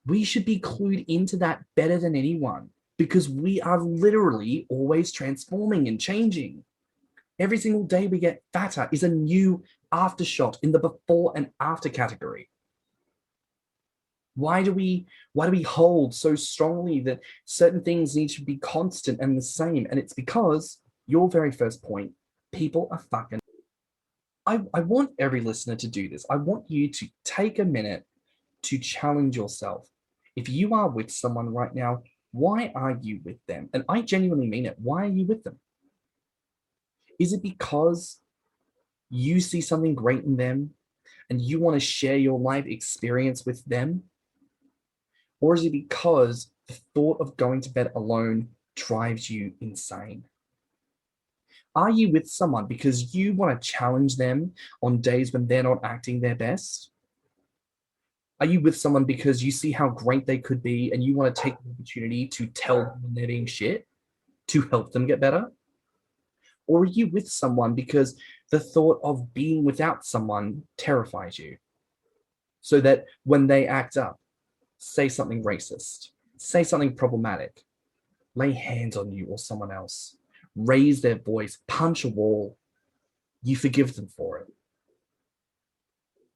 we should be clued into that better than anyone because we are literally always transforming and changing. Every single day we get fatter is a new aftershot in the before and after category. Why do we hold so strongly that certain things need to be constant and the same? And it's because your very first point, people are fucking. I want every listener to do this. I want you to take a minute to challenge yourself. If you are with someone right now, why are you with them? And I genuinely mean it. Why are you with them? Is it because you see something great in them and you want to share your life experience with them? Or is it because the thought of going to bed alone drives you insane? Are you with someone because you want to challenge them on days when they're not acting their best? Are you with someone because you see how great they could be and you want to take the opportunity to tell them when they're being shit to help them get better? Or are you with someone because the thought of being without someone terrifies you? So that when they act up, say something racist, say something problematic, lay hands on you or someone else, raise their voice, punch a wall, you forgive them for it.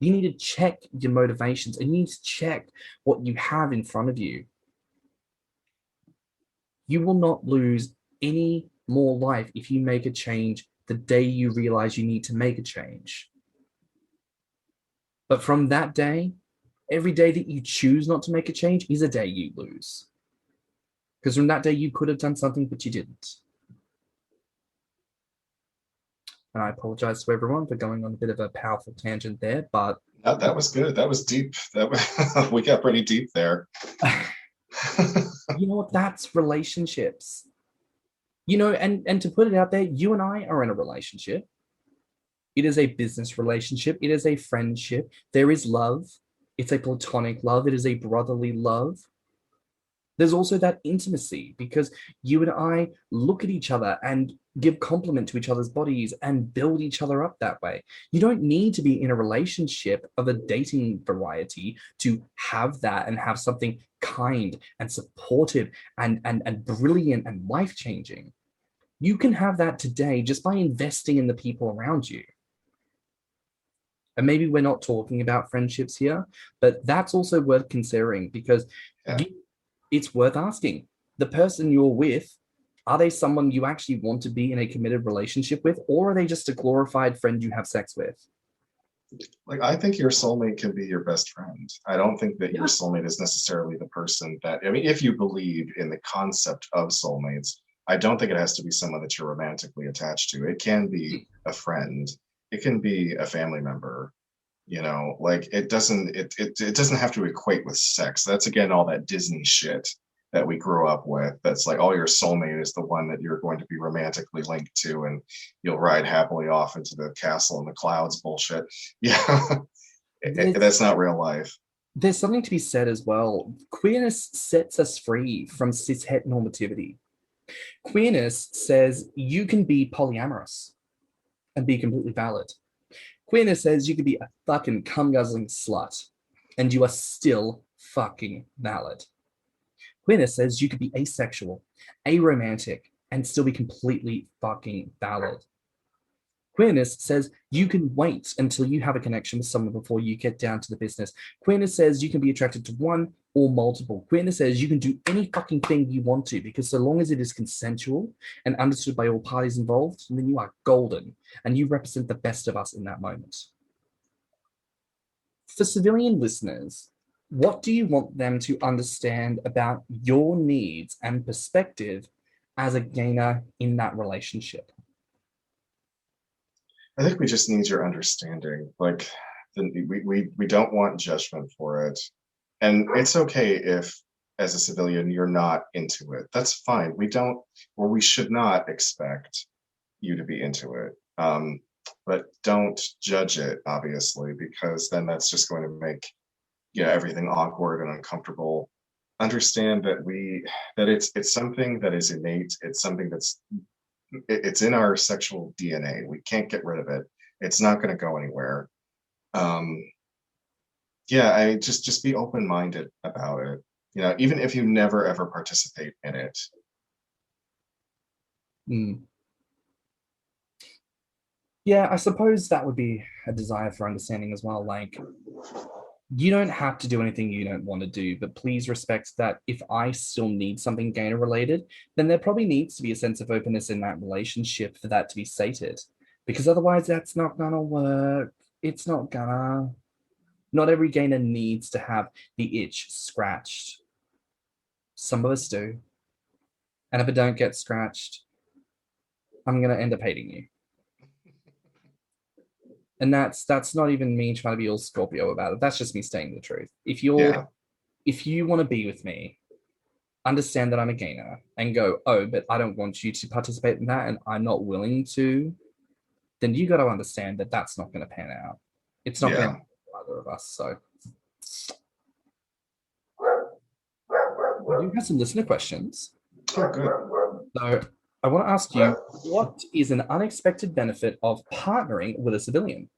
You need to check your motivations and you need to check what you have in front of you. You will not lose any more life if you make a change the day you realize you need to make a change. But from that day, every day that you choose not to make a change is a day you lose. Because from that day, you could have done something, but you didn't. And I apologize to everyone for going on a bit of a powerful tangent there, but that was good. That was deep. That was, we got pretty deep there. You know what? That's relationships. You know, and to put it out there, you and I are in a relationship. It is a business relationship. It is a friendship. There is love. It's a platonic love. It is a brotherly love. There's also that intimacy because you and I look at each other and give compliment to each other's bodies and build each other up that way. You don't need to be in a relationship of a dating variety to have that and have something kind and supportive and brilliant and life-changing. You can have that today just by investing in the people around you. And maybe we're not talking about friendships here, but that's also worth considering because it's worth asking. The person you're with, are they someone you actually want to be in a committed relationship with, or are they just a glorified friend you have sex with? Like, I think your soulmate can be your best friend. I don't think that your soulmate is necessarily the person that, I mean, if you believe in the concept of soulmates, I don't think it has to be someone that you're romantically attached to. It can be a friend. It can be a family member. You know, like it doesn't have to equate with sex. That's again all that Disney shit that we grew up with. That's like, oh, your soulmate is the one that you're going to be romantically linked to, and you'll ride happily off into the castle in the clouds bullshit. Yeah, that's not real life. There's something to be said as well. Queerness sets us free from cishet normativity. Queerness says you can be polyamorous and be completely valid. Queerness says you could be a fucking cum-guzzling slut and you are still fucking valid. Queerness says you could be asexual, aromantic, and still be completely fucking valid. Queerness says you can wait until you have a connection with someone before you get down to the business. Queerness says you can be attracted to one or multiple. Queerness says you can do any fucking thing you want to because so long as it is consensual and understood by all parties involved, then you are golden and you represent the best of us in that moment. For civilian listeners, what do you want them to understand about your needs and perspective as a gainer in that relationship? I think we just need your understanding. Like, we don't want judgment for it. And it's okay if, as a civilian, you're not into it. That's fine. We don't, or we should not expect you to be into it. But don't judge it, obviously, because then that's just going to make everything awkward and uncomfortable. Understand that it's something that is innate. It's something it's in our sexual DNA. We can't get rid of it. It's not going to go anywhere. I just be open-minded about it. Even if you never ever participate in it. Yeah, I suppose that would be a desire for understanding as well. Like, you don't have to do anything you don't want to do, but please respect that if I still need something gainer related, then there probably needs to be a sense of openness in that relationship for that to be sated. Because otherwise that's not gonna work. It's not gonna. Not every gainer needs to have the itch scratched. Some of us do. And if I don't get scratched, I'm going to end up hating you. And that's not even me trying to be all Scorpio about it. That's just me stating the truth. If you want to be with me, understand that I'm a gainer and go, oh, but I don't want you to participate in that and I'm not willing to, then you got to understand that that's not going to pan out. It's not going to happen for either of us. So we do have some listener questions. Oh, good. So I want to ask you, what is an unexpected benefit of partnering with a civilian?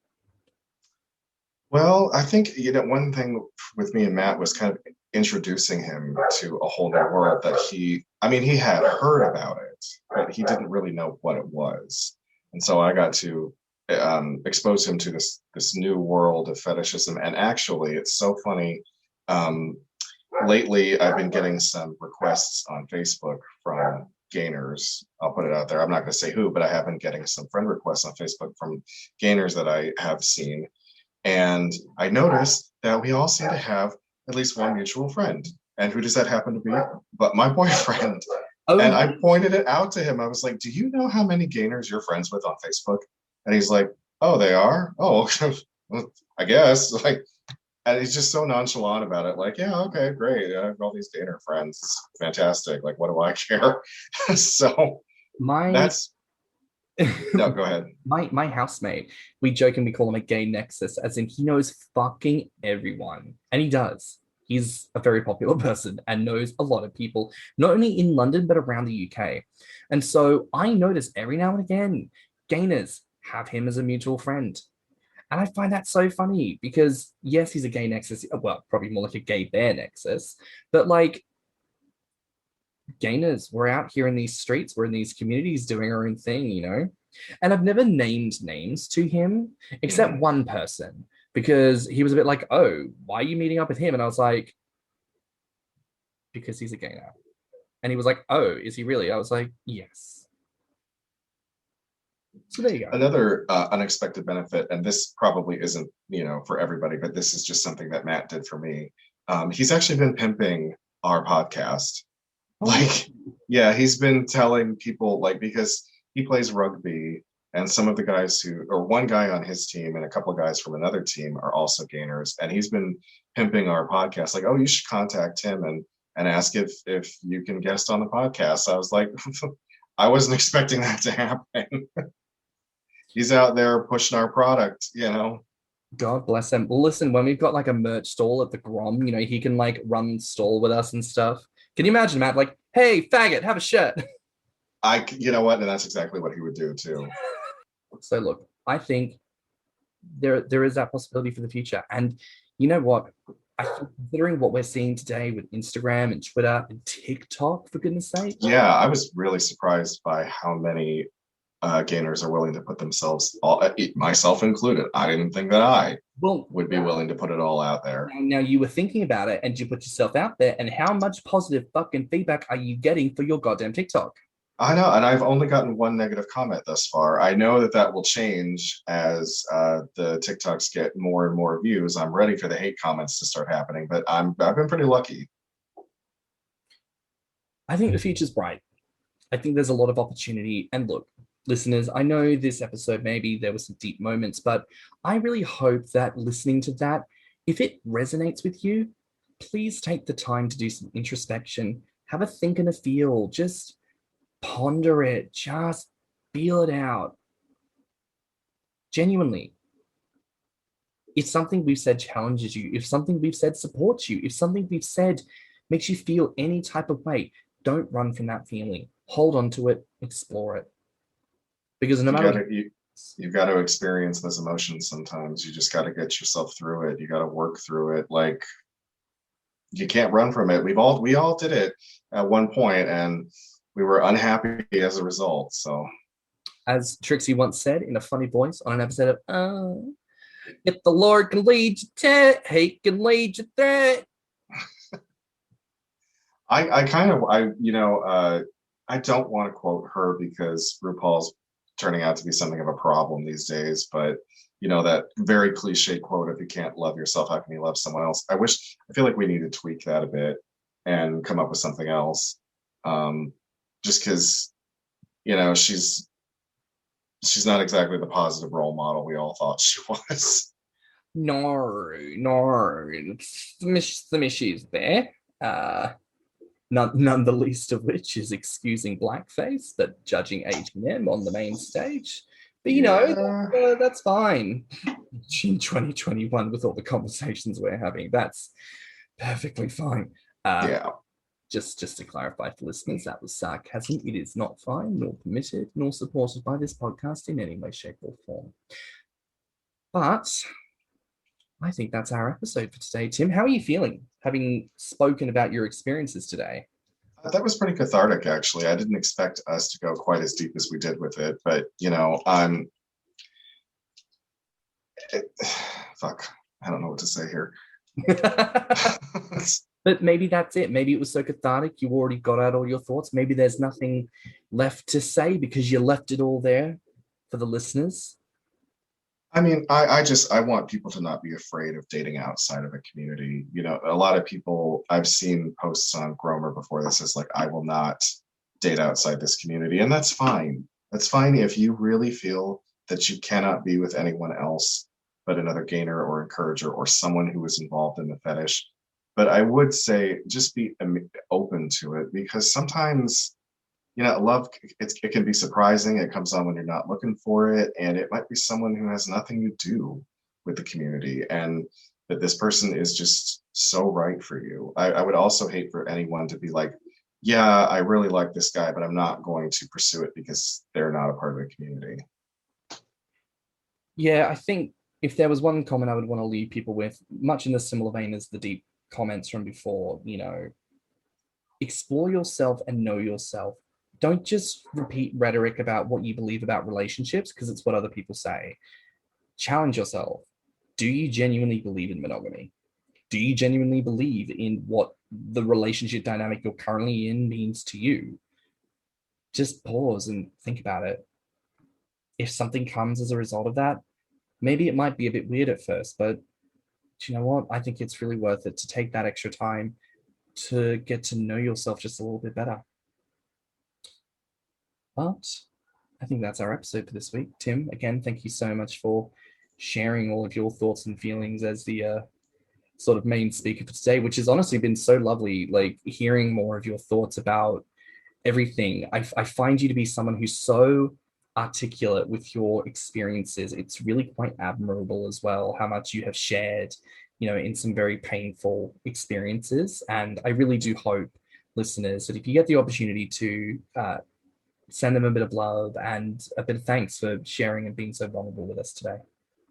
Well, I think, one thing with me and Matt was kind of introducing him to a whole new world that he had heard about it, but he didn't really know what it was. And so I got to expose him to this new world of fetishism. And actually, it's so funny. Lately, I've been getting some requests on Facebook from gainers. I'll put it out there. I'm not going to say who, but I have been getting some friend requests on Facebook from gainers that I have seen. And I noticed that we all seem to have at least one mutual friend. And who does that happen to be? But my boyfriend. Oh. And I pointed it out to him. I was like, do you know how many gainers you're friends with on Facebook? And he's like, oh, they are? Oh, I guess. And he's just so nonchalant about it. Like, yeah, okay, great. I have all these gainer friends. It's fantastic. Like, what do I care? So that's... No, go ahead. My housemate, we joke and we call him a gay nexus, as in he knows fucking everyone. And he does. He's a very popular person and knows a lot of people, not only in London, but around the UK. And so I notice every now and again, gainers have him as a mutual friend. And I find that so funny because, yes, he's a gay nexus. Well, probably more like a gay bear nexus. But like, gainers, we're out here in these streets, we're in these communities doing our own thing, And I've never named names to him except one person, because he was a bit like, oh, why are you meeting up with him? And I was like, because he's a gainer. And he was like, oh, is he really? I was like, yes. So there you go. Another unexpected benefit, and this probably isn't, for everybody, but this is just something that Matt did for me. He's actually been pimping our podcast. He's been telling people, because he plays rugby, and some of the guys one guy on his team and a couple of guys from another team are also gainers, and he's been pimping our podcast. Like, oh, you should contact him and ask if you can guest on the podcast. I was like, I wasn't expecting that to happen. He's out there pushing our product, God bless him. Well, listen, when we've got like a merch stall at the Grommr, he can like run stall with us and stuff. Can you imagine, Matt? Like, hey, faggot, have a shirt. You know what? And that's exactly what he would do too. So look, I think there is that possibility for the future. And you know what? I think considering what we're seeing today with Instagram and Twitter and TikTok, for goodness sake. Yeah, I was really surprised by how many gainers are willing to put themselves, myself included. I didn't think that I would be willing to put it all out there. Now you were thinking about it and you put yourself out there, and how much positive fucking feedback are you getting for your goddamn TikTok? I know, and I've only gotten one negative comment thus far. I know that will change as the TikToks get more and more views. I'm ready for the hate comments to start happening, but I've been pretty lucky. I think the future's bright. I think there's a lot of opportunity. And look, listeners, I know this episode, maybe there were some deep moments, but I really hope that listening to that, if it resonates with you, please take the time to do some introspection, have a think and a feel, just ponder it, just feel it out. Genuinely. If something we've said challenges you, if something we've said supports you, if something we've said makes you feel any type of way, don't run from that feeling. Hold on to it, explore it. Because no matter... You've got to experience those emotions sometimes. You just got to get yourself through it. You got to work through it. Like, you can't run from it. We all did it at one point, and we were unhappy as a result. So, as Trixie once said in a funny voice on an episode of, if the Lord can lead you to it, he can lead you through it. I don't want to quote her because RuPaul's turning out to be something of a problem these days, but that very cliche quote, if you can't love yourself, how can you love someone else? I feel like we need to tweak that a bit. and come up with something else. Just because, she's not exactly the positive role model we all thought she was. No, some issues there. None the least of which is excusing blackface, but judging H&M on the main stage. But that's fine. In 2021, with all the conversations we're having, that's perfectly fine. Just to clarify for listeners, that was sarcasm. It is not fine, nor permitted, nor supported by this podcast in any way, shape, or form. But I think that's our episode for today. Tim, how are you feeling, having spoken about your experiences today? That was pretty cathartic, actually. I didn't expect us to go quite as deep as we did with it, but, fuck, I don't know what to say here. But maybe that's it. Maybe it was so cathartic, you already got out all your thoughts. Maybe there's nothing left to say because you left it all there for the listeners. I mean, I want people to not be afraid of dating outside of a community. A lot of people, I've seen posts on Grommr before that says, like, I will not date outside this community. And that's fine. That's fine if you really feel that you cannot be with anyone else but another gainer or encourager or someone who is involved in the fetish. But I would say just be open to it, because sometimes, love, it can be surprising. It comes on when you're not looking for it. And it might be someone who has nothing to do with the community. And that this person is just so right for you. I would also hate for anyone to be like, yeah, I really like this guy, but I'm not going to pursue it because they're not a part of the community. Yeah, I think if there was one comment I would want to leave people with, much in the similar vein as the deep comments from before, explore yourself and know yourself. Don't just repeat rhetoric about what you believe about relationships because it's what other people say. Challenge yourself. Do you genuinely believe in monogamy? Do you genuinely believe in what the relationship dynamic you're currently in means to you? Just pause and think about it. If something comes as a result of that, maybe it might be a bit weird at first, but do you know what? I think it's really worth it to take that extra time to get to know yourself just a little bit better. But I think that's our episode for this week. Tim, again, thank you so much for sharing all of your thoughts and feelings as the sort of main speaker for today, which has honestly been so lovely, like hearing more of your thoughts about everything. I find you to be someone who's so articulate with your experiences. It's really quite admirable as well how much you have shared, in some very painful experiences. And I really do hope, listeners, that if you get the opportunity to send them a bit of love and a bit of thanks for sharing and being so vulnerable with us today.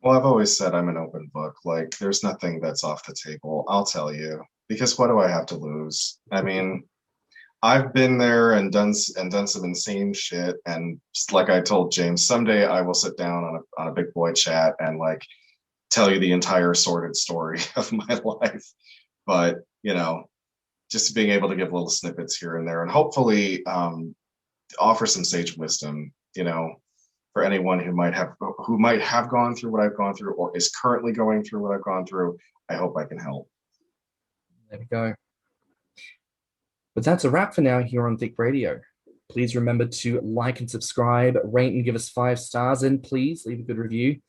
Well, I've always said I'm an open book. Like, there's nothing that's off the table. I'll tell you, because what do I have to lose? I mean, I've been there and done some insane shit. And just like I told James, someday I will sit down on a big boy chat and like tell you the entire sordid story of my life. But, just being able to give little snippets here and there and hopefully offer some sage wisdom, for anyone who might have gone through what I've gone through or is currently going through what I've gone through. I hope I can help. There we go. But that's a wrap for now here on Thicc Radio. Please remember to like and subscribe, rate and give us 5 stars, and please leave a good review.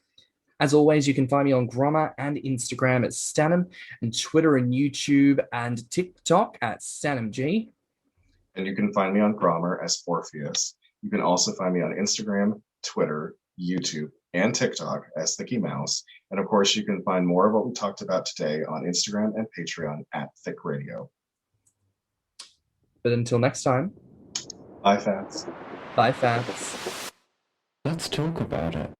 As always, you can find me on Grommr and Instagram at stannnum, and Twitter and YouTube and TikTok at stannnumg. And you can find me on Grommr as Orpheus. You can also find me on Instagram, Twitter, YouTube, and TikTok as Thicky Mouse. And of course, you can find more of what we talked about today on Instagram and Patreon at Thicc Radio. But until next time. Bye, Fats. Bye, Fats. Let's talk about it.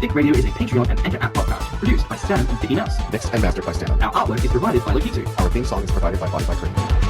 Thicc Radio is a Patreon and Anchor app podcast produced by Stannnum and Thicky Mouse. Mixed and mastered by stannnum. Our artwork is provided by Lokitsu. Our theme song is provided by Spotify.